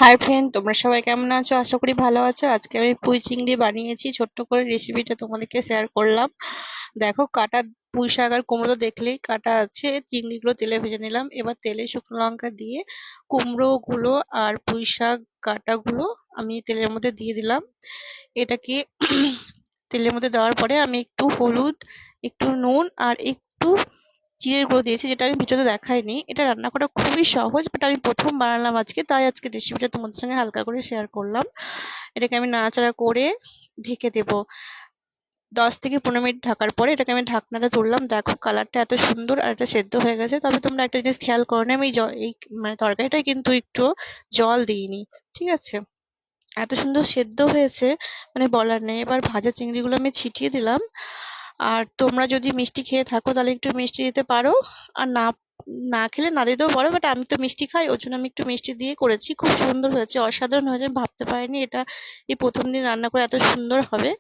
Hi friend, তোমরা সবাই কেমন আছো? আশা করি ভালো আছো। আজকে আমি পুঁই চিংড়ি বানিয়েছি, ছোট্ট করে রেসিপিটা তোমাদেরকে শেয়ার করলাম। দেখো, কাটা পুঁই শাক আর কুমড়ো দেখলেই কাটা আছে। চিংড়িগুলো তেলে ভেজে নিলাম। এবার তেলে শুকনো লঙ্কা দিয়ে কুমড়ো গুলো আর পুঁই শাক কাটাগুলো আমি তেলের মধ্যে দিয়ে দিলাম। এটাকে তেলের মধ্যে দেওয়ার পরে আমি একটু হলুদ, একটু নুন আর একটু জিরের গুঁড়ো দিয়েছি, যেটা আমি ভিডিওতে দেখাইনি। এটা রান্না করা খুবই সহজ, বাট আমি প্রথম বানালাম আজকে, তাই আজকে রেসিপিটা তোমাদের সঙ্গে হালকা করে শেয়ার করলাম। এটাকে আমি নাড়াচাড়া করে ঢেকে দেবো। 10 থেকে 15 মিনিট ঢাকার পরে এটাকে আমি ঢাকনাটা তুললাম। দেখো, কালারটা এত সুন্দর আর এটা সেদ্ধ হয়ে গেছে। তবে তোমরা একটা জিনিস খেয়াল করো না, আমি এই মানে তরকারিটায় কিন্তু একটু জল দিইনি, ঠিক আছে? এত সুন্দর সেদ্ধ হয়েছে, মানে বলার নেই। এবার ভাজা চিংড়িগুলো আমি ছিটিয়ে দিলাম। আর তোমরা যদি মিষ্টি খেয়ে থাকো তাহলে একটু মিষ্টি দিতে পারো, আর না না খেলে না দিতেও পারো। বাট আমি তো মিষ্টি খাই, ওই জন্য আমি একটু মিষ্টি দিয়ে করেছি। খুব সুন্দর হয়েছে, অসাধারণ হয়েছে। আমি ভাবতে পারিনি এটা এই প্রথম দিন রান্না করে এত সুন্দর হবে।